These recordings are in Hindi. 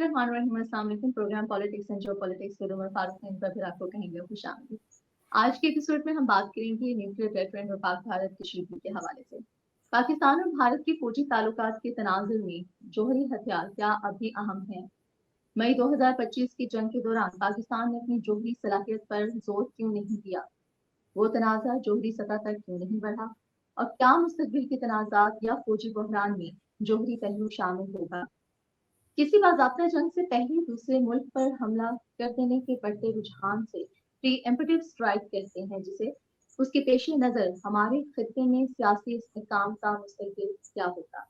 बिस्मिल्लाहिर्रहमानिर्रहीम। अस्सलाम वालेकुम। Program politics and geopolitics with Umar Farooq इन पर फिर आपको कहेंगे खुशामदीद। आज के एपिसोड में हम बात करेंगे न्यूक्लियर वेपन और पाक भारत कशीदगी के हवाले से। पाकिस्तान और भारत के फौजी ताल्लुकात के तनाजुर में जोहरी हथियार क्या अभी अहम है? मई 2025 की जंग के दौरान पाकिस्तान ने अपनी जोहरी सलाहियत पर जोर क्यों नहीं दिया? वो तनाज़ा जोहरी सतह तक क्यों नहीं बढ़ा? और क्या मुस्तकबिल के तनाज़ात या फौजी बहरान में जोहरी पहलू शामिल होगा? किसी बाज़ाब्ता जंग से पहले दूसरे मुल्क पर हमला कर देने के बढ़ते रुझान से प्रीएम्प्टिव स्ट्राइक कहते हैं जिसे, उसके पेश नज़र हमारे खित्ते में सियासी इस्तेहकाम का मुस्तकबिल क्या होगा?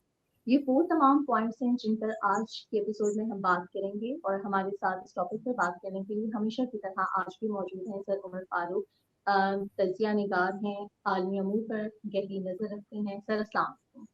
ये वो तमाम पॉइंट्स हैं जिन पर आज के एपिसोड में हम बात करेंगे और हमारे साथ इस टॉपिक पर बात करने के लिए हमेशा की तरह आज भी मौजूद हैं सर उमर फारूक। तजिया निगार हैं, आलमी अमूर पर गहरी नजर रखते हैं। सर अस्सलाम वालेकुम।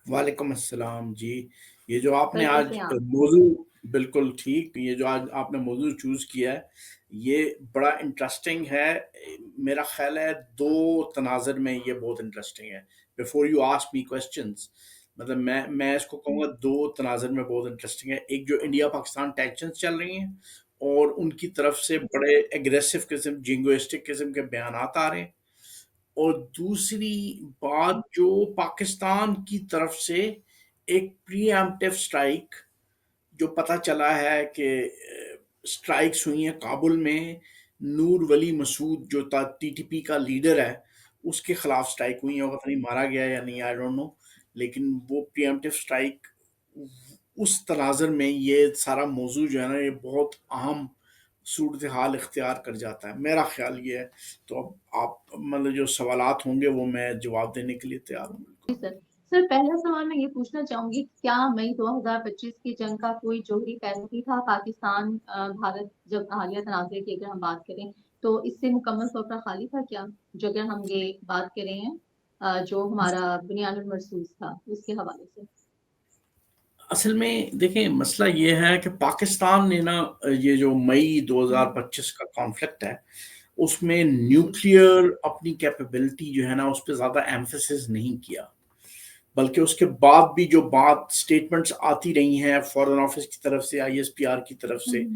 वालेकुम अस्सलाम जी। ये जो आपने सर आज कैसे हैं आप? मौजू बिल्कुल ठीक, ये जो आज आपने मौजू चूज किया है ये बड़ा इंटरेस्टिंग है। मेरा ख्याल है दो तनाज़र में ये बहुत इंटरेस्टिंग है। Before you ask me questions, मतलब मैं इसको कहूँगा दो तनाज़र में बहुत इंटरेस्टिंग है। एक जो इंडिया पाकिस्तान टेंशंस चल रही हैं और उनकी तरफ से बड़े एग्रेसिव किस्म जिंगोइस्टिक किस्म के बयानात आ रहे हैं, और दूसरी बात जो पाकिस्तान की तरफ से एक प्रीएम्प्टिव स्ट्राइक जो पता चला है कि स्ट्राइक्स हुई हैं काबुल में। नूर वली मसूद जो टीटीपी का लीडर है उसके खिलाफ स्ट्राइक हुई है, वो पता नहीं मारा गया या नहीं, आई डोंट नो। लेकिन वो प्रीएम्प्टिव स्ट्राइक, उस तनाज़र में ये सारा मौजू जो है ना ये बहुत अहम सूरत हाल इख्तियार कर जाता है, मेरा ख्याल ये है। तो अब आप मतलब जो सवालात होंगे वो मैं जवाब देने के लिए तैयार हूँ। जी सर। सर पहला सवाल मैं ये पूछना चाहूंगी, क्या मई 2025 की जंग का कोई जोहरी पहलू भी था? पाकिस्तान भारत जब हालिया तनाज़े की अगर हम बात करें तो इससे मुकम्मल तौर पर खाली था क्या? जो अगर हम ये बात करें हैं जो हमारा बुनियानुल मरसूस था उसके हवाले से। असल में देखें, मसला ये है कि पाकिस्तान ने ना ये जो मई 2025 का कॉन्फ्लिक्ट है उसमें न्यूक्लियर अपनी कैपेबिलिटी जो है ना उस पर ज़्यादा एम्फेसिस नहीं किया, बल्कि उसके बाद भी जो बात स्टेटमेंट्स आती रही हैं फॉरेन ऑफिस की तरफ से, आईएसपीआर की तरफ से,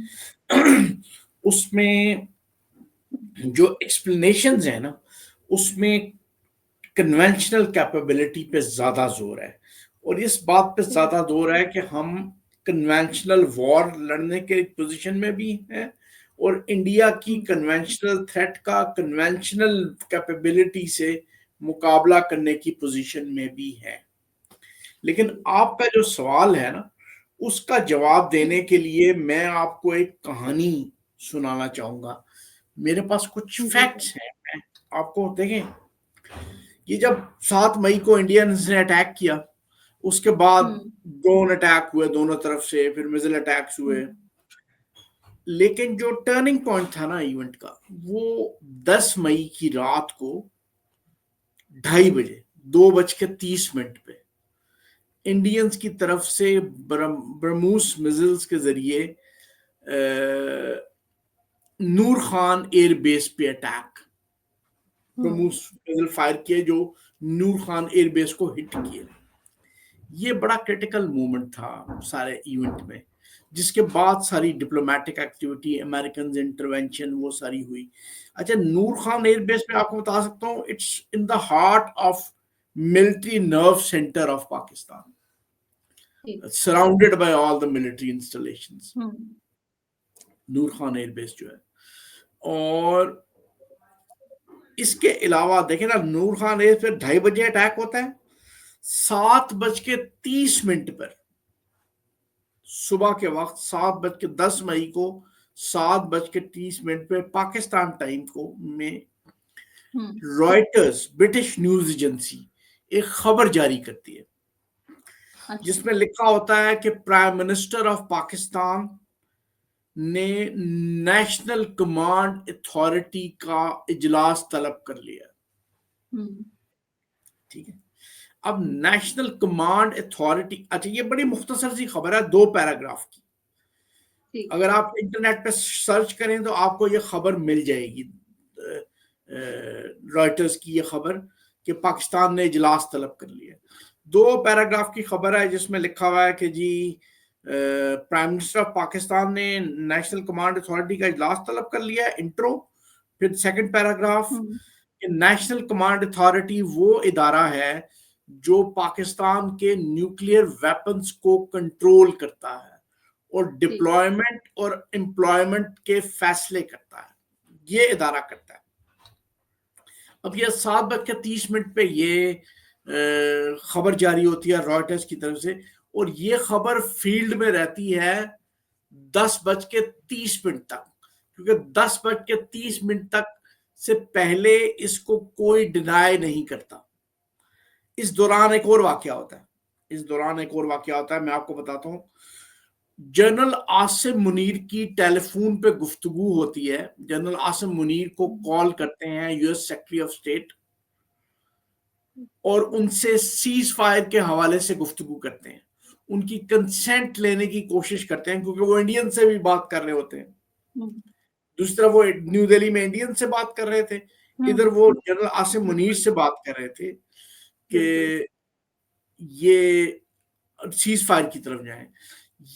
उसमें जो एक्सप्लेनेशंस है ना उसमें कन्वेंशनल कैपेबिलिटी पे ज़्यादा जोर है, और इस बात पे ज़्यादा जोर है कि हम कन्वेंशनल वॉर लड़ने के पोजीशन में भी हैं और इंडिया की कन्वेंशनल थ्रेट का कन्वेंशनल कैपेबिलिटी से मुकाबला करने की पोजीशन में भी है। लेकिन आपका जो सवाल है ना उसका जवाब देने के लिए मैं आपको एक कहानी सुनाना चाहूंगा। मेरे पास कुछ फैक्ट्स हैं, मैं आपको देखें। ये जब 7 मई को इंडियंस ने अटैक किया उसके बाद ड्रोन अटैक हुए दोनों तरफ से, फिर मिसाइल अटैक्स हुए, लेकिन जो टर्निंग पॉइंट था ना इवेंट का वो 10 मई की रात को 2:30 बजे 2:30 पे इंडियंस की तरफ से ब्रह्मोस मिसाइल्स के जरिए नूर खान एयरबेस पे अटैक, ब्रह्मोस मिसाइल फायर किए जो नूर खान एयरबेस को हिट किए। ये बड़ा क्रिटिकल मोमेंट था सारे इवेंट में, जिसके बाद सारी डिप्लोमेटिक एक्टिविटी, अमेरिकन इंटरवेंशन वो सारी हुई। अच्छा, नूर खान एयरबेस पे आपको बता सकता हूँ it's in the heart of military nerve centre of Pakistan, surrounded by all the military installations, Noor Khan airbase जो है। और इसके अलावा देखें ना, नूर खान एयरबेस पे 2:30 बजे अटैक होता है, 7:30 पर सुबह के वक्त 7:10 मई को 7:30 पे पाकिस्तान टाइम को में रॉयटर्स ब्रिटिश न्यूज एजेंसी एक खबर जारी करती है जिसमें लिखा होता है कि प्राइम मिनिस्टर ऑफ पाकिस्तान ने नेशनल कमांड अथॉरिटी का इजलास तलब कर लिया। ठीक है, अब नेशनल कमांड अथॉरिटी, अच्छा ये बड़ी मुख्तसर सी खबर है 2 पैराग्राफ की, अगर आप इंटरनेट पे सर्च करें तो आपको ये खबर मिल जाएगी, रॉयटर्स की ये खबर कि पाकिस्तान ने इजलास तलब कर लिया। 2 पैराग्राफ की खबर है जिसमें लिखा हुआ है कि जी प्राइम मिनिस्टर ऑफ पाकिस्तान ने नेशनल कमांड अथॉरिटी का इजलास तलब कर लिया है, इंट्रो। फिर सेकंड पैराग्राफ, कि नेशनल कमांड अथॉरिटी वो इदारा है जो पाकिस्तान के न्यूक्लियर वेपन्स को कंट्रोल करता है और डिप्लॉयमेंट और एम्प्लॉयमेंट के फैसले करता है, ये इदारा करता है। अब ये 7:30 पे ये खबर जारी होती है रॉयटर्स की तरफ से, और ये खबर फील्ड में रहती है 10:30 तक, क्योंकि 10:30 तक से पहले इसको कोई डिनाई नहीं करता। इस दौरान एक और वाकया होता है, मैं आपको बताता हूं। जनरल आसिम मुनीर की टेलीफोन पे गुफ्तगू होती है। जनरल आसिम मुनीर को कॉल करते हैं यूएस सेक्रेटरी ऑफ स्टेट और उनसे सीज फायर के हवाले से गुफ्तगू करते हैं, उनकी कंसेंट लेने की कोशिश करते हैं, क्योंकि वो इंडियन से भी बात कर रहे होते हैं। दूसरी तरफ वो न्यू दिल्ली में इंडियन से बात कर रहे थे, इधर वो जनरल आसिम मुनीर से बात कर रहे थे कि ये सीज फायर की तरफ जाएं।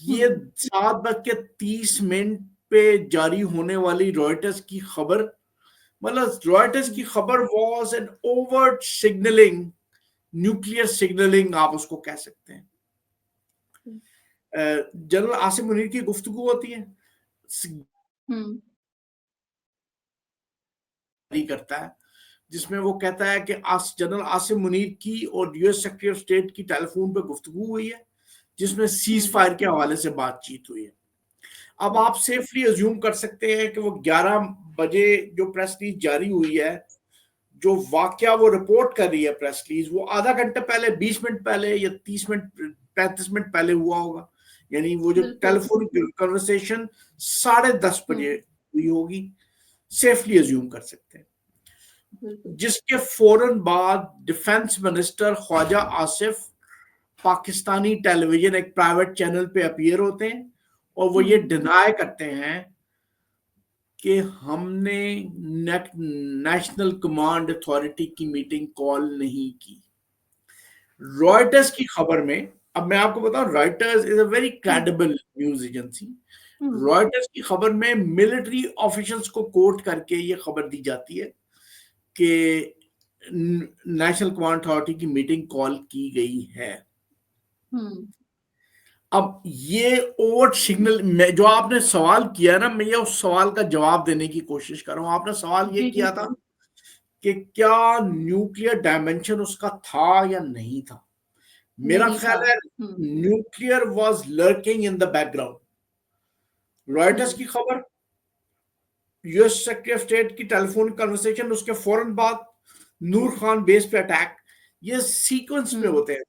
ये 7:30 पे जारी होने वाली रॉयटर्स की खबर, मतलब रॉयटर्स की खबर was an overt signalling, nuclear signalling आप उसको कह सकते हैं। जनरल आसिम मुनीर की गुफ्तगू होती है, करता है, जिसमें वो कहता है कि जनरल आसिम मुनीर की और यूएस सेक्रेटरी ऑफ स्टेट की टेलीफोन पे गुफ्तगू हुई है, जिसमें सीज फायर के हवाले से बातचीत हुई है। अब आप सेफली अज्यूम कर सकते हैं कि वो 11 बजे जो प्रेस रिलीज जारी हुई है, जो वाकया वो रिपोर्ट कर रही है प्रेस रिलीज, वो आधा घंटे पहले, 20 मिनट पहले या 30 मिनट 35 मिनट पहले हुआ होगा। यानी वो जो टेलीफोन कन्वर्सेशन 10:30 बजे हुई होगी, सेफली अज्यूम कर सकते हैं। जिसके फौरन बाद defence minister Khawaja Asif Pakistani television एक प्राइवेट चैनल पे अपीयर होते हैं और वो ये डिनाई करते हैं कि हमने नेशनल कमांड अथॉरिटी की मीटिंग कॉल नहीं की। रॉयटर्स की खबर में, अब मैं आपको बताऊं, Reuters is a very credible news agency. Reuters की खबर में मिलिट्री ऑफिशियल्स को कोट करके ये खबर दी जाती है कि नेशनल कमांड अथॉरिटी की मीटिंग कॉल की गई है। अब ये ओवर सिग्नल में जो आपने सवाल किया ना, मैं ये उस सवाल का जवाब देने की कोशिश कर रहा हूं। आपने सवाल ये किया था कि क्या न्यूक्लियर डायमेंशन उसका था या नहीं था। मेरा ख्याल है nuclear was lurking in the background. Reuters की खबर, यूएस सेक्रेटरी ऑफ स्टेट की टेलीफोन कन्वर्सेशन, उसके फौरन बाद नूर खान बेस पे अटैक, ये सीक्वेंस में होते हैं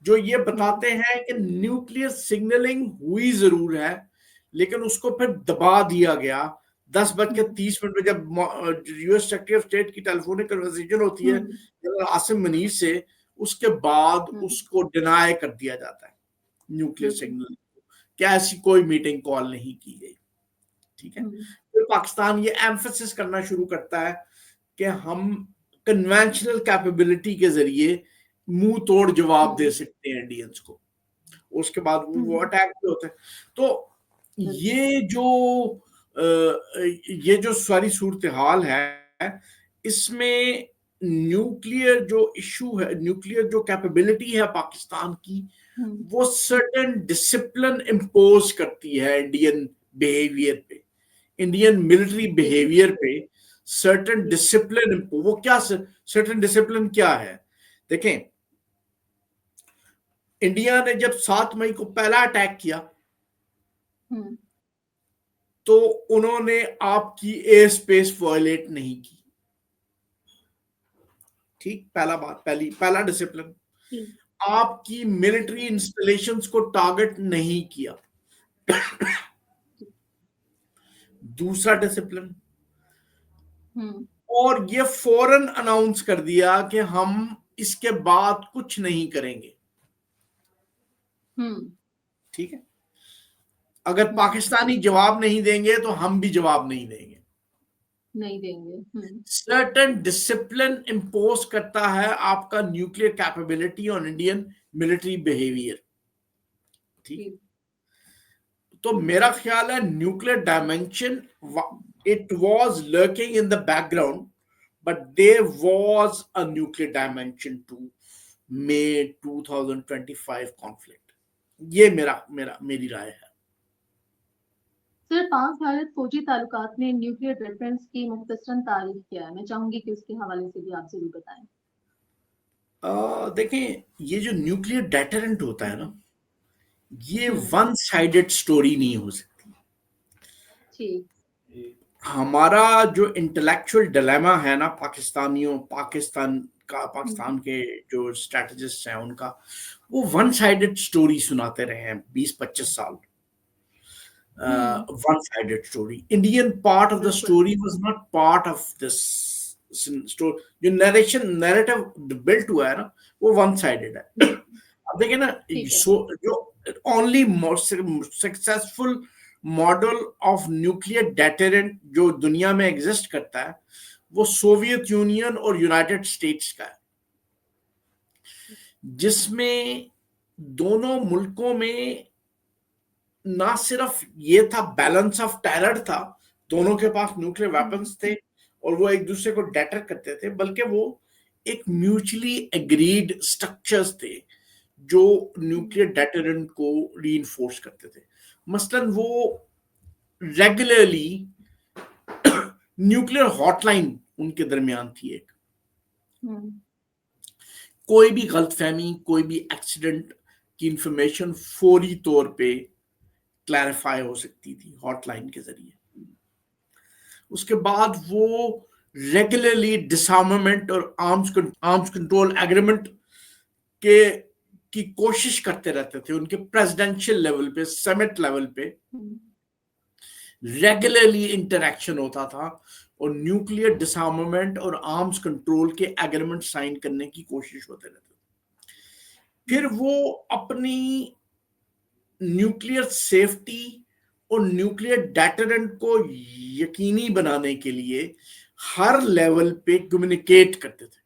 जो ये बताते हैं कि न्यूक्लियर सिग्नलिंग हुई जरूर है, लेकिन उसको फिर दबा दिया गया। 10:30 पे जब यूएस सेक्रेटरी ऑफ स्टेट की टेलीफोनिक कन्वर्सेशन होती है जनरल आसिम मुनीर से, उसके बाद उसको डिनाई कर दिया जाता है न्यूक्लियर सिग्नल, क्या ऐसी कोई मीटिंग कॉल नहीं की गई। ठीक है, फिर पाकिस्तान ये एम्फेसिस करना शुरू करता है कि हम कन्वेंशनल कैपेबिलिटी के जरिए मुंह तोड़ जवाब दे सकते हैं इंडियंस को। उसके बाद वो अटैक भी होते हैं। तो ये जो सारी सूरत हाल है, इसमें न्यूक्लियर जो इशू है, न्यूक्लियर जो कैपेबिलिटी है पाकिस्तान की, वो सर्टेन डिसिप्लिन इम्पोज करती है इंडियन बिहेवियर पे, इंडियन मिलिट्री बिहेवियर पे सर्टेन डिसिप्लिन। वो क्या सर्टेन डिसिप्लिन क्या है? देखें, इंडिया ने जब 7 मई को पहला अटैक किया तो उन्होंने आपकी एयर स्पेस वायलेट नहीं की। ठीक, पहला डिसिप्लिन। आपकी मिलिट्री इंस्टॉलेशंस को टारगेट नहीं किया। दूसरा डिसिप्लिन, और ये फौरन अनाउंस कर दिया कि हम इसके बाद कुछ नहीं करेंगे। ठीक है, अगर पाकिस्तानी जवाब नहीं देंगे तो हम भी जवाब नहीं देंगे। सर्टेन डिसिप्लिन इंपोज करता है आपका न्यूक्लियर कैपेबिलिटी और इंडियन मिलिट्री बिहेवियर। ठीक, तो मेरा ख्याल है nuclear dimension it was lurking in the background, but there was a nuclear dimension to May 2025 कॉन्फ्लिक्ट। ये मेरी राय है। सर, पाक भारत फौजी ताल्लुकात में न्यूक्लियर रेफरेंस की मुख्तसरन तारीख क्या है? मैं चाहूंगी कि उसके हवाले से भी आप जरूर बताएं। देखें, ये जो न्यूक्लियर डेटरेंट होता है ना, ये हम्म। वन साइडेड स्टोरी नहीं हो सकती। ठीक। हमारा जो इंटेलेक्चुअल डिलेमा है ना, हम्म। पाकिस्तान के जो स्ट्रेटजिस्ट हैं उनका, वो वन साइडेड स्टोरी सुनाते रहे हैं 20-25 साल। Hmm. One sided story, Indian part of the बिल्कुल। Story was not part of this story. जो नैरेटिव बिल्ट हुआ है ना, वो वन साइडेड है। अब देखिए ना, ठीक है। जो only successful model of nuclear deterrent जो दुनिया में एग्जिस्ट करता है, वो सोवियत यूनियन और यूनाइटेड स्टेट्स का है, जिसमें दोनों मुल्कों में ना सिर्फ ये था बैलेंस ऑफ टेरर था, दोनों के पास न्यूक्लियर वेपन्स थे और वो एक दूसरे को डेटर करते थे, बल्कि वो एक म्यूचुअली एग्रीड स्ट्रक्चर्स थे जो न्यूक्लियर डेटरेंट को रीइंफोर्स करते थे। मसलन वो रेगुलरली न्यूक्लियर हॉटलाइन उनके दरमियान थी एक। हम्म। कोई भी गलतफहमी, कोई भी एक्सीडेंट की इंफॉर्मेशन फौरी तौर पे क्लैरिफाई हो सकती थी हॉटलाइन के जरिए। उसके बाद वो रेगुलरली डिसआर्मामेंट और आर्म्स कंट्रोल एग्रीमेंट के की कोशिश करते रहते थे। उनके प्रेसिडेंशियल लेवल पे, समिट लेवल पे रेगुलरली इंटरेक्शन होता था और न्यूक्लियर डिसआर्मामेंट और आर्म्स कंट्रोल के एग्रीमेंट साइन करने की कोशिश होते रहते थे। फिर वो अपनी न्यूक्लियर सेफ्टी और न्यूक्लियर डेटरेंट को यकीनी बनाने के लिए हर लेवल पे कम्युनिकेट करते थे।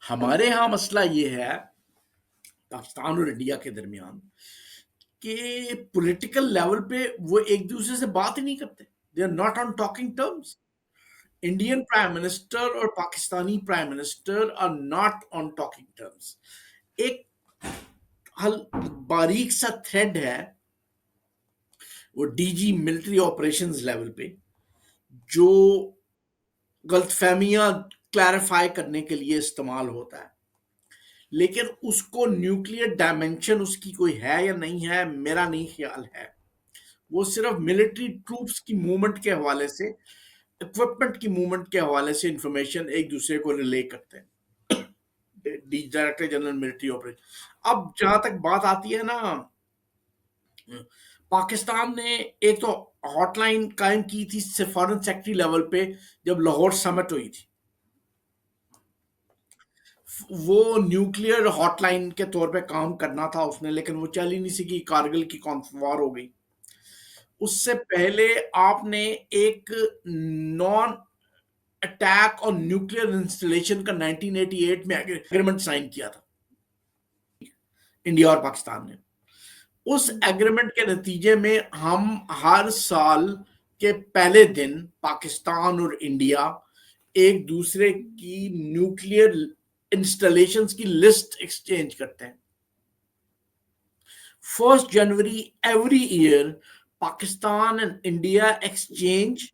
हमारे यहाँ मसला ये है पाकिस्तान और इंडिया के दरमियान कि पॉलिटिकल लेवल पे वो एक दूसरे से बात ही नहीं करते। They are not on talking terms. Indian prime minister और Pakistani prime minister are not on talking terms. एक हल बारीक सा थ्रेड है वो डीजी मिलिट्री ऑपरेशंस लेवल पे, जो गलतफहमियां क्लैरिफाई करने के लिए इस्तेमाल होता है, लेकिन उसको न्यूक्लियर डायमेंशन उसकी कोई है या नहीं है, मेरा नहीं ख्याल है। वो सिर्फ मिलिट्री ट्रूप्स की मूवमेंट के हवाले से, इक्विपमेंट की मूवमेंट के हवाले से इंफॉर्मेशन एक दूसरे को रिले करते हैं, डायरेक्टर जनरल मिलिट्री ऑपरेशन। अब जहां तक बात आती है ना, पाकिस्तान ने एक तो हॉटलाइन कायम की थी फॉरेन सेक्रेटरी लेवल पे जब लाहौर समिट हुई थी। वो न्यूक्लियर हॉटलाइन के तौर पे काम करना था उसने, लेकिन वो चल ही नहीं सकी, कारगिल की वॉर हो गई। उससे पहले आपने एक नॉन अटैक और न्यूक्लियर इंस्टॉलेशन का 1988 में एग्रीमेंट साइन किया था इंडिया और पाकिस्तान ने। उस एग्रीमेंट के नतीजे में हम हर साल के पहले दिन पाकिस्तान और इंडिया एक दूसरे की न्यूक्लियर इंस्टॉलेशंस की लिस्ट एक्सचेंज करते हैं। 1 January every year Pakistan and India exchange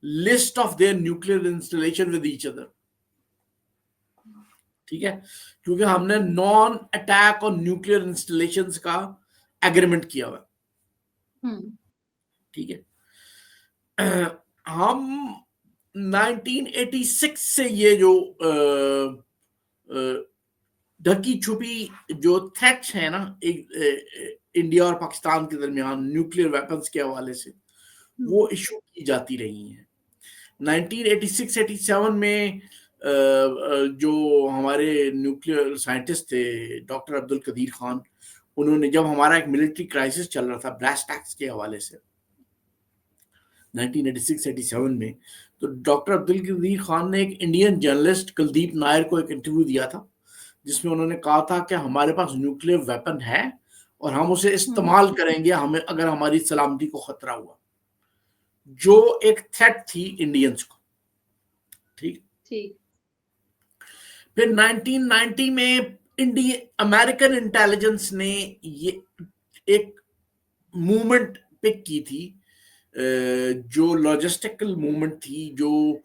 list of their nuclear installation with each other. ठीक है, क्योंकि हमने नॉन अटैक और न्यूक्लियर इंस्टॉलेशंस का एग्रीमेंट किया हुआ। ठीक है, हम 1986 से ये जो ढकी छुपी जो थ्रेट्स हैं ना इंडिया और पाकिस्तान के दरमियान न्यूक्लियर वेपन्स के हवाले से, वो इशू की जाती रही हैं। 1986-87 में जो हमारे न्यूक्लियर साइंटिस्ट थे डॉक्टर अब्दुल कदीर खान, उन्होंने, जब हमारा एक मिलिट्री क्राइसिस चल रहा था ब्रास टैक्स के हवाले से 1986-87 में, तो डॉक्टर अब्दुल कदीर खान ने एक इंडियन जर्नलिस्ट कुलदीप नायर को एक इंटरव्यू दिया था, जिसमें उन्होंने कहा था कि हमारे पास न्यूक्लियर वेपन है और हम उसे इस्तेमाल करेंगे हमें अगर हमारी सलामती को खतरा हुआ, जो एक थ्रेट थी इंडियंस को। ठीक। ठीक। फिर 1990 में अमेरिकन इंटेलिजेंस ने ये एक मूवमेंट पिक की थी, जो लॉजिस्टिकल मूवमेंट थी, जो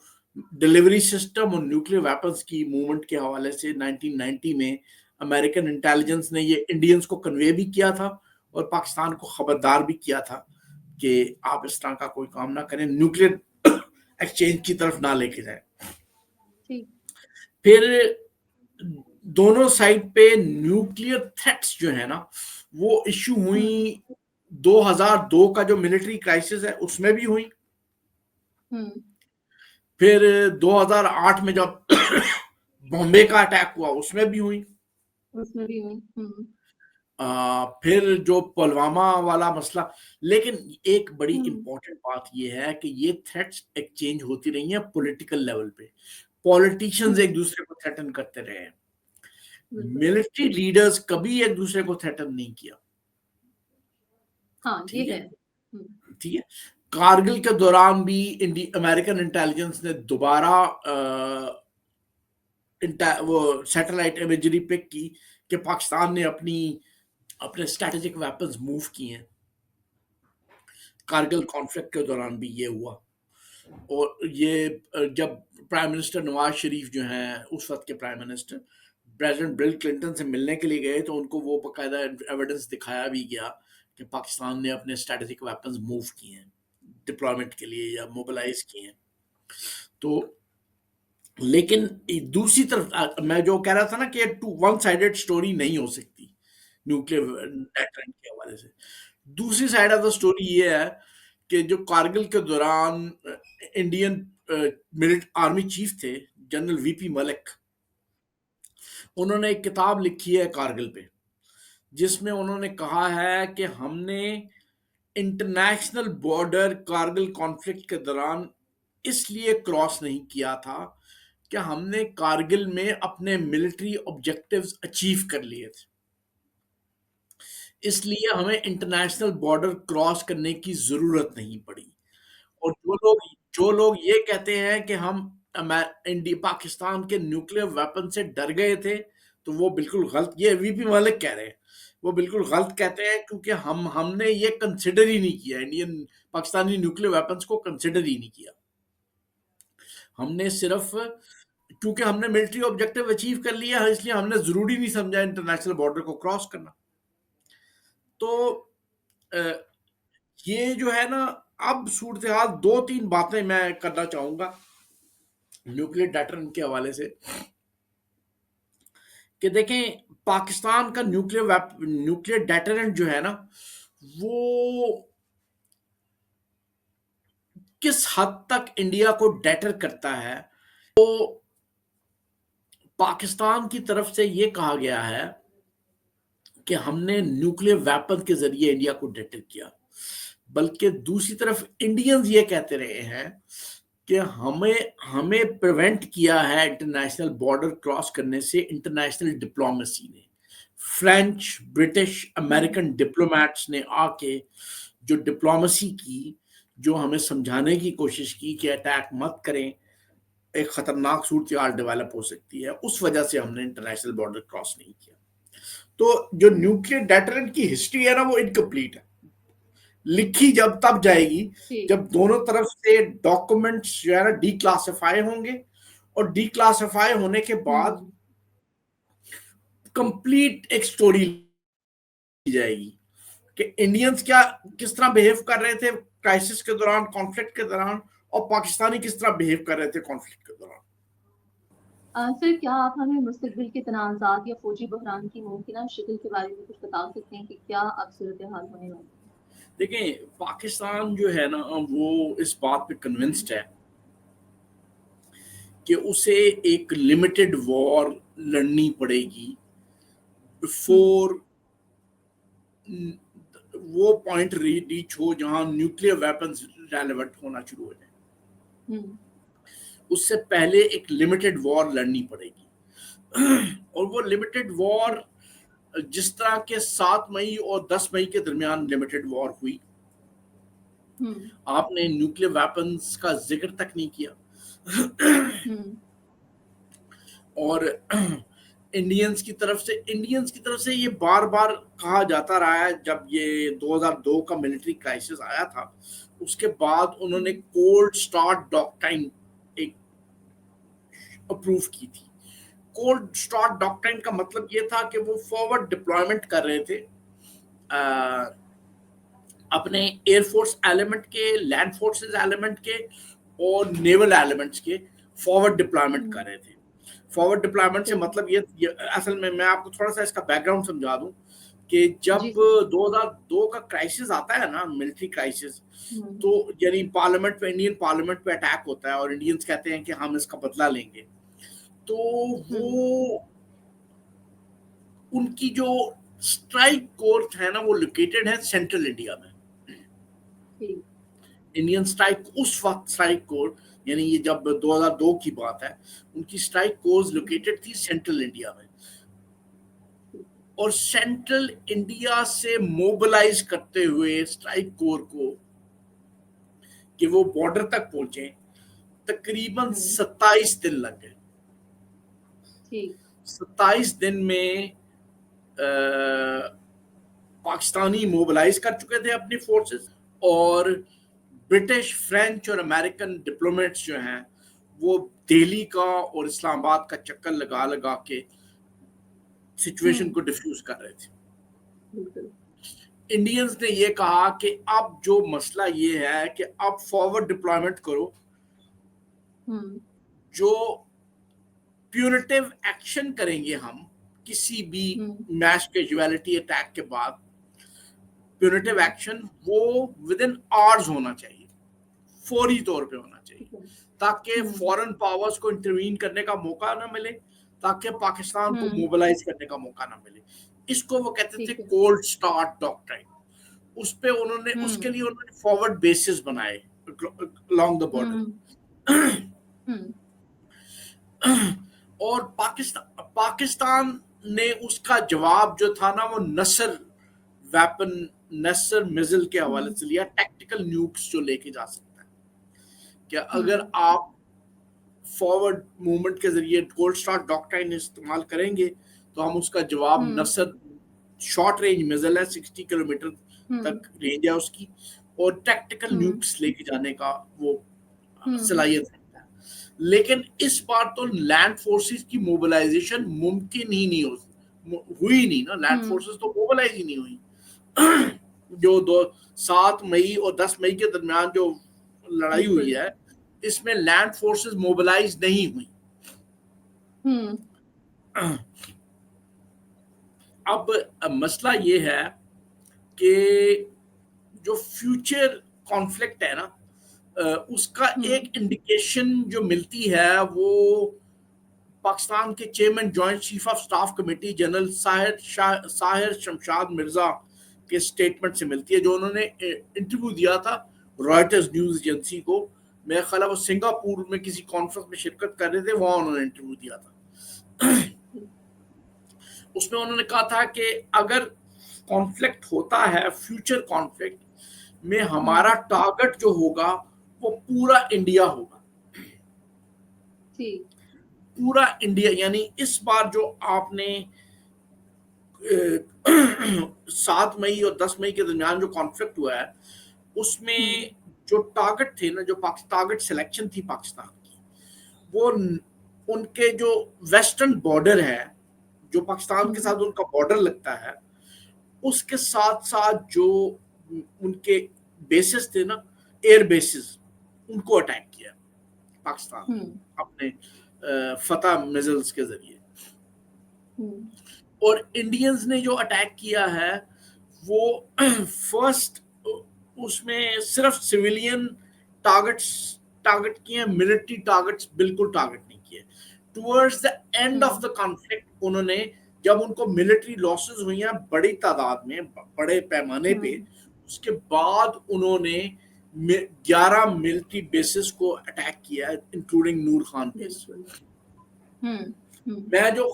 डिलीवरी सिस्टम और न्यूक्लियर वेपन्स की मूवमेंट के हवाले से 1990 में अमेरिकन इंटेलिजेंस ने ये इंडियंस को कन्वे भी किया था और पाकिस्तान को खबरदार भी किया था कि आप इस तरह का कोई काम ना करें, न्यूक्लियर एक्सचेंज की तरफ ना लेके जाए। ठीक। फिर दोनों साइड पे न्यूक्लियर थ्रेट्स जो है ना वो इश्यू हुई। 2002 का जो मिलिट्री क्राइसिस है उसमें भी हुई। फिर 2008 में जब बॉम्बे का अटैक हुआ उसमें भी हुई। उसमें भी हुई। फिर जो पुलवामा वाला मसला। लेकिन एक बड़ी हम्म। इंपॉर्टेंट बात यह है कि ये थ्रेट्स एक्सचेंज होती रही हैं पॉलिटिकल लेवल पे। पॉलिटिशियंस एक दूसरे को थ्रेटन करते रहे हैं, बिल्कुल। मिलिट्री लीडर्स कभी एक दूसरे को थ्रेटन नहीं किया। हाँ, ये ठीक है। है। ठीक है। कारगिल के दौरान भी अमेरिकन इंटेलिजेंस ने दोबारा वो सैटेलाइट इमेजरी पिक की कि पाकिस्तान ने अपने स्ट्रेटेजिक वेपन्स मूव किए हैं। कारगिल कॉन्फ्लिक्ट के दौरान भी ये हुआ। और ये जब प्राइम मिनिस्टर नवाज शरीफ जो हैं उस वक्त के prime minister president bill Clinton से मिलने के लिए गए तो उनको वो बाकायदा एविडेंस दिखाया भी गया कि पाकिस्तान ने अपने स्ट्रेटेजिक वेपन्स मूव किए हैं डिप्लॉयमेंट के लिए या मोबिलाइज किए हैं। तो लेकिन दूसरी तरफ मैं जो कह रहा था ना कि टू वन साइडेड स्टोरी नहीं हो सकती न्यूक्लियर डेटरेंट के हवाले से। दूसरी साइड ऑफ द स्टोरी ये है कि जो कारगिल के दौरान इंडियन मिलिट्री आर्मी चीफ थे जनरल वीपी मलिक, उन्होंने एक किताब लिखी है कारगिल पे जिसमें उन्होंने कहा है कि हमने इंटरनेशनल बॉर्डर कारगिल कॉन्फ्लिक्ट के दौरान इसलिए क्रॉस नहीं किया था कि हमने कारगिल में अपने मिलिट्री ऑब्जेक्टिव्स अचीव कर लिए थे, इसलिए हमें इंटरनेशनल बॉर्डर क्रॉस करने की जरूरत नहीं पड़ी। और जो लोग ये कहते हैं कि हम इंडिया पाकिस्तान के न्यूक्लियर वेपन से डर गए थे तो वो बिल्कुल गलत, ये वीपी मलिक कह रहे हैं, वो बिल्कुल गलत कहते हैं क्योंकि हमने ये कंसिडर ही नहीं किया, इंडियन पाकिस्तानी न्यूक्लियर वेपन्स को कंसिडर ही नहीं किया। हमने सिर्फ क्योंकि हमने मिलिट्री ऑब्जेक्टिव अचीव कर लिया है इसलिए हमने जरूरी नहीं समझा इंटरनेशनल बॉर्डर को क्रॉस करना। तो ये जो है ना, अब सूरत हाल दो तीन बातें मैं करना चाहूंगा न्यूक्लियर डेटरेंट के हवाले से कि देखें पाकिस्तान का न्यूक्लियर डेटरेंट जो है ना वो किस हद तक इंडिया को डेटर करता है। तो पाकिस्तान की तरफ से ये कहा गया है कि हमने न्यूक्लियर वेपन के जरिए इंडिया को डेटर किया, बल्कि दूसरी तरफ इंडियंस ये कहते रहे हैं कि हमें हमें प्रिवेंट किया है इंटरनेशनल बॉर्डर क्रॉस करने से इंटरनेशनल डिप्लोमेसी ने। फ्रेंच, ब्रिटिश, अमेरिकन डिप्लोमेट्स ने आके जो डिप्लोमेसी की, जो हमें समझाने की कोशिश की कि अटैक मत करें, एक खतरनाक सूरत हाल डेवलप हो सकती है, उस वजह से हमने इंटरनेशनल बॉर्डर क्रॉस नहीं किया। तो जो न्यूक्लियर डेटरेंट की हिस्ट्री है ना वो इनकम्प्लीट है, लिखी जब तब जाएगी जब दोनों तरफ से डॉक्यूमेंट्स जो है ना डीक्लासिफाई होंगे और डीक्लासिफाई होने के बाद कंप्लीट एक स्टोरी ली जाएगी कि इंडियंस क्या किस तरह बिहेव कर रहे थे क्राइसिस के दौरान, कॉन्फ्लिक्ट के दौरान, और पाकिस्तानी किस तरह बिहेव कर रहे थे कॉन्फ्लिक्ट के दौरान। सर, क्या आप हमें मुस्तकबिल के तनाज़ात या फौजी बहरान की मुमकिन शक्ल के बारे में कुछ बता सकते हैं कि क्या अब सूरत हाल होने वाली है? देखें पाकिस्तान जो है ना वो इस बात पे कन्विंस्ड है कि उसे एक लिमिटेड वॉर लड़नी पड़ेगी बिफोर वो पॉइंट रीच हो जहां न्यूक्लियर वेपन्स रेलेवेंट होना शुरू हो जाए। उससे पहले एक लिमिटेड वॉर लड़नी पड़ेगी और वो लिमिटेड वॉर जिस तरह के 7 मई और 10 मई के दरमियान लिमिटेड वॉर हुई, आपने न्यूक्लियर वेपन्स का जिक्र तक नहीं किया। और इंडियंस की तरफ से ये बार बार कहा जाता रहा है। जब ये 2002 का मिलिट्री क्राइसिस आया था, उसके बाद उन्होंने कोल्ड स्टार्ट डॉक्ट्राइन एक अप्रूव की थी। कोल्ड स्टार्ट डॉक्ट्राइन का मतलब ये था कि वो फॉरवर्ड डिप्लॉयमेंट कर रहे थे अपने एयरफोर्स एलिमेंट के, लैंड फोर्सेस एलिमेंट के और नेवल एलिमेंट्स के फॉरवर्ड डिप्लॉयमेंट कर रहे थे। फॉरवर्ड डिप्लॉयमेंट से मतलब ये असल में मैं आपको थोड़ा सा इसका बैकग्राउंड समझा दूं कि जब 2002 का क्राइसिस आता है ना, मिलिट्री क्राइसिस, तो यानी पार्लियामेंट पे, इंडियन पार्लियामेंट पे अटैक होता है और इंडियंस कहते हैं कि हम इसका बदला लेंगे। तो वो उनकी जो स्ट्राइक कोर है ना, वो लोकेटेड है सेंट्रल इंडिया में। इंडियन स्ट्राइक, उस वक्त स्ट्राइक कोर, यानी ये जब 2002 की बात है, उनकी स्ट्राइक कोर्स लोकेटेड थी सेंट्रल इंडिया में। और सेंट्रल इंडिया से मोबिलाइज करते हुए स्ट्राइक कोर को कि वो बॉर्डर तक पहुंचे, तकरीबन 27 दिन लग गए। 27 दिन में पाकिस्तानी मोबिलाइज कर चुके थे अपनी फोर्सेस, और ब्रिटिश, फ्रेंच और अमेरिकन डिप्लोमेट्स जो हैं वो दिल्ली का और इस्लामाबाद का चक्कर लगा लगा के सिचुएशन को डिफ्यूज कर रहे थे। इंडियंस ने ये कहा कि अब जो मसला ये है कि अब फॉरवर्ड डिप्लॉयमेंट करो, जो प्यूनिटिव एक्शन करेंगे हम किसी भी मैस कैजुअलिटी अटैक के बाद, प्यूनिटिव एक्शन वो विद इन आवर्स होना चाहिए, फौरी तौर पे होना चाहिए, ताकि फॉरेन पावर्स को इंटरवीन करने का मौका ना मिले, ताकि पाकिस्तान को मोबिलाइज करने का मौका ना मिले। इसको वो कहते थे कोल्ड स्टार्ट डॉक्ट्राइन। उस पे उन्होंने, उसके लिए उन्होंने फॉरवर्ड बेसिस बनाए अलोंग द बॉर्डर। और पाकिस्तान ने उसका जवाब जो था ना, वो नसर वेपन, नसर मिसाइल के हवाले से लिया, टैक्टिकल न्यूक्स जो लेके जा सकता है। क्या अगर आप फॉरवर्ड मूवमेंट के जरिए कोल्ड स्टार्ट डॉक्ट्राइन इस्तेमाल करेंगे तो हम उसका जवाब, नसर शॉर्ट रेंज मिसाइल है, 60 किलोमीटर तक रेंज है उसकी, और टैक्टिकल न्यूक्स लेके जाने का वो सलाहियत है। लेकिन इस बार तो लैंड फोर्सेस की मोबिलाइजेशन मुमकिन ही नहीं हुई नहीं ना, लैंड फोर्सेस तो मोबिलाइज ही नहीं हुई। जो 7 मई और 10 मई के दरमियान जो लड़ाई हुई है, इसमें लैंड फोर्सेस मोबिलाइज नहीं हुई। अब मसला ये है कि जो फ्यूचर कॉन्फ्लिक्ट है ना, उसका एक इंडिकेशन जो मिलती है वो पाकिस्तान के chairman joint chief of staff committee general Sahir Shamshad Mirza के स्टेटमेंट से मिलती है, जो उन्होंने इंटरव्यू दिया था रॉयटर्स न्यूज एजेंसी को। मेरा ख्याल है वो सिंगापुर में किसी कॉन्फ्रेंस में शिरकत कर रहे थे, वहां उन्होंने इंटरव्यू दिया था। उसमें उन्होंने कहा था कि अगर कॉन्फ्लिक्ट होता है, फ्यूचर कॉन्फ्लिक्ट में हमारा टारगेट जो होगा वो पूरा इंडिया होगा, पूरा इंडिया। यानी इस बार जो आपने 7 मई और 10 मई के दरमियान जो कॉन्फ्लिक्ट हुआ है, उसमें जो टारगेट थे ना, जो टारगेट सिलेक्शन थी पाकिस्तान की, वो उनके जो वेस्टर्न बॉर्डर है, जो पाकिस्तान के साथ उनका बॉर्डर लगता है, उसके साथ साथ जो उनके बेसिस थे ना, एयर बेसिस, उनको अटैक किया पाकिस्तान अपने फतह मिसाइल्स के जरिए। और इंडियंस ने जो अटैक किया है वो फर्स्ट, उसमें सिर्फ सिविलियन टारगेट किए, मिलिट्री टारगेट्स बिल्कुल टारगेट नहीं किए। Towards the end of the conflict उन्होंने, जब उनको मिलिट्री लॉसेस हुई हैं बड़ी तादाद में, बड़े पैमाने पे, उसके बाद उन्होंने 11 मिलिट्री बेसिस को अटैक किया, इंक्लूडिंग नूर खान बेस। मैं जो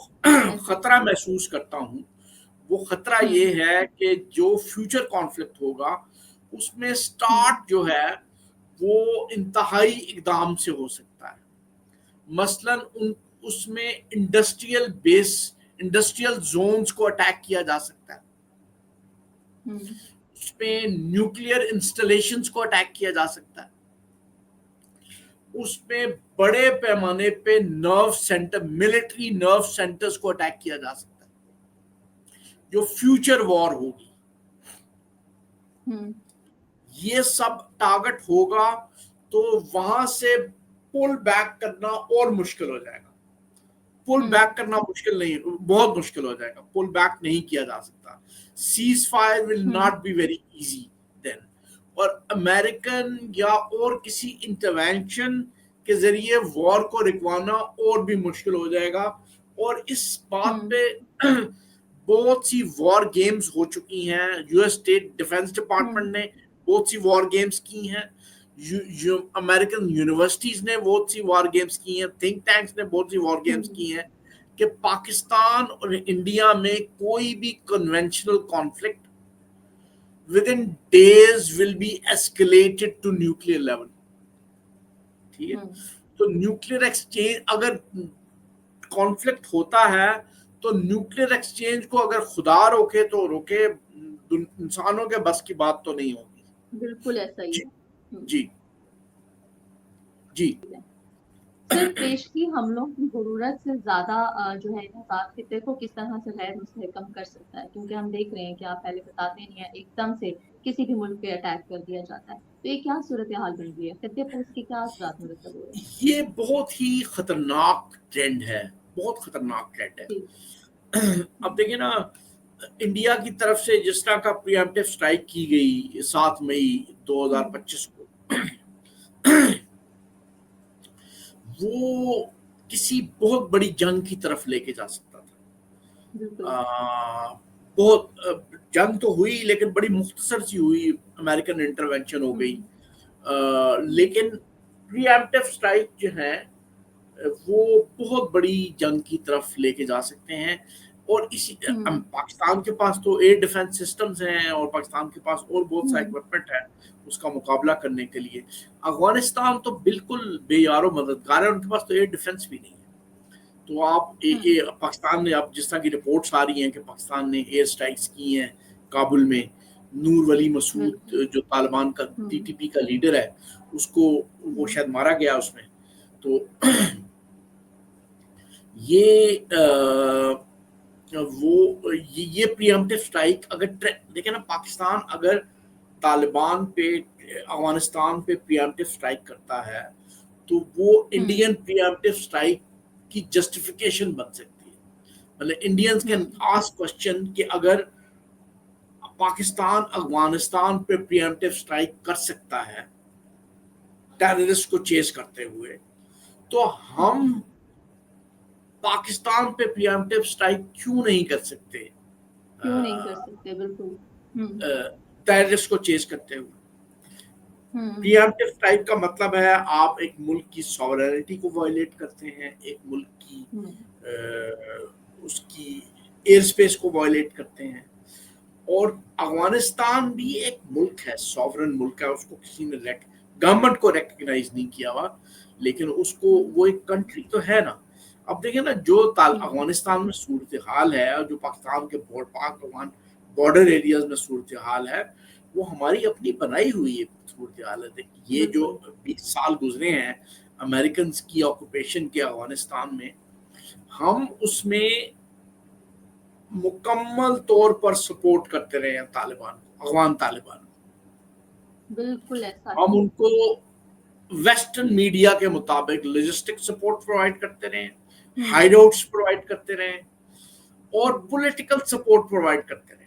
खतरा महसूस करता हूँ वो खतरा ये है कि जो फ्यूचर कॉन्फ्लिक्ट होगा उसमें स्टार्ट जो है वो इंतहाई इकदाम से हो सकता है। मसलन उसमें इंडस्ट्रियल जोन्स को अटैक किया जा सकता है, उसमें न्यूक्लियर इंस्टॉलेशंस को अटैक किया जा सकता है, उसमें बड़े पैमाने पे nerve centre, military nerve centres को अटैक किया जा सकता है, जो फ्यूचर वॉर होगी। ये सब टारगेट होगा तो वहां से पुल बैक करना और मुश्किल हो जाएगा। पुल बैक करना मुश्किल नहीं, बहुत मुश्किल हो जाएगा, पुल बैक नहीं किया जा सकता। Ceasefire will not be very easy then, और अमेरिकन या और किसी इंटरवेंशन के जरिए वॉर को रुकवाना और भी मुश्किल हो जाएगा। और इस बात पे बहुत सी वॉर गेम्स हो चुकी हैं, यूएस स्टेट डिफेंस डिपार्टमेंट ने बहुत सी वॉर गेम्स की हैं, अमेरिकन यूनिवर्सिटीज ने बहुत सी वॉर गेम्स की हैं, थिंक टैंक्स ने बहुत सी वॉर गेम्स की हैं कि पाकिस्तान और इंडिया में कोई भी conventional conflict within days will be escalated to nuclear level। ठीक है, तो न्यूक्लियर एक्सचेंज अगर कॉन्फ्लिक्ट होता है तो न्यूक्लियर एक्सचेंज को अगर खुदा रोके तो रोके, इंसानों के बस की बात तो नहीं होगी। बिल्कुल ऐसा ही है। जी जी सिर्फ पेशगी हमलों की जरूरत से ज्यादा जो है आजाद खिते को किस तरह से गैर मुस्तहकम कर सकता है, क्योंकि हम देख रहे हैं कि आप पहले बताते नहीं है, एकदम से किसी भी मुल्क पे अटैक कर दिया जाता है, तो ये क्या सूरत हाल बन रही है, खिते पर इसके क्या असरात मुरतब हो रहे हैं? ये बहुत ही खतरनाक ट्रेंड है, बहुत खतरनाक ट्रेंड है। अब देखिए ना, इंडिया की तरफ से जिस तरह का प्रीएम्प्टिव स्ट्राइक की गई 7 मई 2025 को, वो किसी बहुत बड़ी जंग की तरफ लेके जा सकता था। बहुत जंग तो हुई लेकिन बड़ी मुख्तसर सी हुई, अमेरिकन इंटरवेंशन हो गई, लेकिन प्रीएम्प्टिव स्ट्राइक जो है वो बहुत बड़ी जंग की तरफ लेके जा सकते हैं। और इसी पाकिस्तान के पास तो एयर डिफेंस सिस्टम्स हैं और पाकिस्तान के पास और बहुत सा इक्विपमेंट है उसका मुकाबला करने के लिए। अफगानिस्तान तो बिल्कुल बेयारो मददगार है, उनके पास तो एयर डिफेंस भी नहीं है। तो आप पाकिस्तान ने, अब जिस तरह की रिपोर्ट्स आ रही हैं कि पाकिस्तान ने एयर स्ट्राइक्स की हैं काबुल में, नूर वली मसूद जो तालिबान का टीटीपी का लीडर है उसको वो शायद मारा गया उसमें। तो ये प्रीएम्प्टिव स्ट्राइक अगर देखिए ना, पाकिस्तान अगर तालिबान पे, अफगानिस्तान पे प्रीएम्प्टिव स्ट्राइक करता है तो वो इंडियन प्रीएम्प्टिव स्ट्राइक की जस्टिफिकेशन बन सकती है। मतलब इंडियंस कैन आस्क क्वेश्चन कि अगर पाकिस्तान अफगानिस्तान पे प्रीएम्प्टिव स्ट्राइक कर सकता है टेररिस्ट को चेस करते हुए, तो हम पाकिस्तान पे प्रीएम्प्टिव स्ट्राइक क्यों नहीं कर सकते? बिल्कुल टेररिस्ट को चेस करते हुए। प्रीएम्प्टिव स्ट्राइक का मतलब है आप एक मुल्क की सॉवरेनिटी को वायलेट करते हैं, एक मुल्क की उसकी एयर स्पेस को वायलेट करते हैं। और अफगानिस्तान भी एक मुल्क है, सॉवरेन मुल्क है, उसको किसी ने गवर्नमेंट को रिकॉग्नाइज नहीं किया हुआ, लेकिन उसको वो एक कंट्री तो है ना। अब देखिए ना, जो अफगानिस्तान में सूरत हाल है और जो पाकिस्तान के पाक अफगान बॉर्डर एरियाज में सूरत हाल है, वो हमारी अपनी बनाई हुई है सूरत हाल है। ये जो 20 साल गुजरे हैं अमेरिकन की ऑक्यूपेशन के अफगानिस्तान में, हम उसमें मुकम्मल तौर पर सपोर्ट करते रहे हैं तालिबान को, अफगान तालिबान। बिल्कुल ऐसा हम उनको वेस्टर्न मीडिया के मुताबिक लॉजिस्टिक सपोर्ट प्रोवाइड करते रहे, हाइडआउट्स प्रोवाइड करते रहे और पॉलिटिकल सपोर्ट प्रोवाइड करते रहे।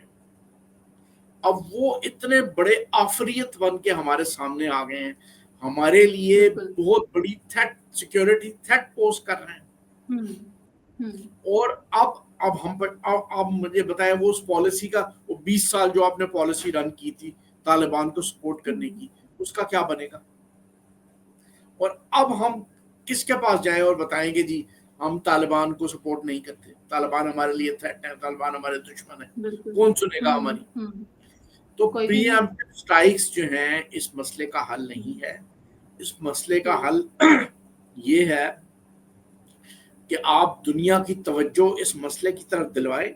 अब वो इतने बड़े आफरियत बन के हमारे सामने आ गए हैं, हमारे लिए बहुत बड़ी थ्रेट, सिक्योरिटी थ्रेट पोज कर रहे हैं। और अब हम अब मुझे बताएं, वो उस पॉलिसी का, वो 20 साल जो आपने पॉलिसी रन की थी तालिबान को सपोर्ट करने की, उसका क्या बनेगा? और अब हम किसके पास जाएं और बताएंगे जी हम तालिबान को सपोर्ट नहीं करते, तालिबान हमारे लिए थ्रेट है, तालिबान हमारे दुश्मन है, बिल्कुल। कौन सुनेगा हमारी? तो कोई भी नहीं। प्रीएम्प्टिव स्ट्राइक्स जो हैं इस मसले का हल नहीं हुँ, है। इस मसले का ठीक। हल ये है कि आप दुनिया की तवज्जो इस मसले की तरफ दिलवाएं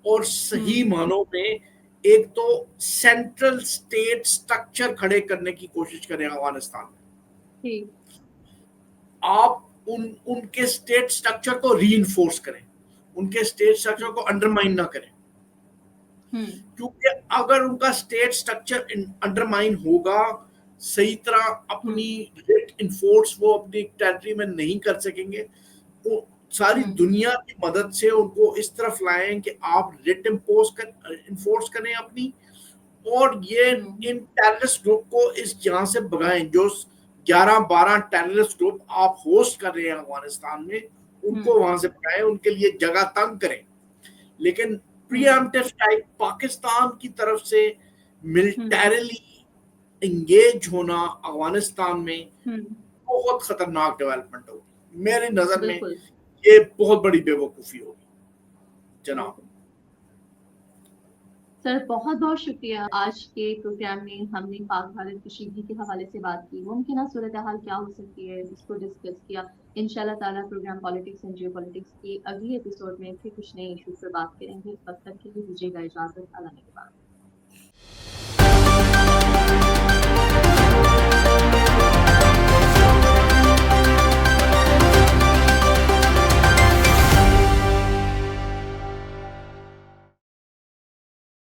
और सही हुँ, मानों में एक तो सेंट्रल स्टेट स्ट्रक्चर खड़े करने की कोशिश करें अफगानिस्तान में। ठीक। आप उनके स्टेट स्ट्रक्चर को रीइंफोर्स करें, उनके स्टेट स्ट्रक्चर ठीक। को अंडरमाइन ना करें, हुँ, क्योंकि अगर उनका स्टेट स्ट्रक्चर अंडरमाइन होगा, सही तरह हुँ, अपनी रिट इन्फोर्स वो अपनी टेरिटरी में नहीं कर सकेंगे, वो सारी हुँ, दुनिया की मदद से उनको इस तरफ लाएं कि आप रिट इन्फोर्स करें अपनी, और ये हुँ, इन टेररिस्ट ग्रुप को इस यहाँ से भगाएं। जो 11-12 टेररिस्ट ग्रुप आप होस्ट कर रहे हैं अफगानिस्तान में, हुँ, उनको वहां से भगाएं, उनके लिए जगह तंग करें। लेकिन हुँ, प्रीएम्प्टिव स्ट्राइक पाकिस्तान की तरफ से हुँ, मिलिटरीली इंगेज होना अफगानिस्तान में हुँ, बहुत खतरनाक डेवलपमेंट होगी। मेरी नजर में बिल्कुल, ये बहुत बड़ी बेवकूफ़ी होगी जनाब। बिल्कुल। सर बहुत-बहुत शुक्रिया। आज के प्रोग्राम में हमने पाक-भारत कशीदगी के हवाले से बात की। मुमकिन सूरत-ए-हाल क्या हो सकती है, इसको डिस्कस किया। इंशाल्लाह ताला प्रोग्राम पॉलिटिक्स एंड जियोपॉलिटिक्स की अगली एपिसोड में फिर कुछ नए इश्यूज़ पर बात करेंगे। तब तक के लिए दीजिएगा इजाज़त। अल्लाह ने के बाद।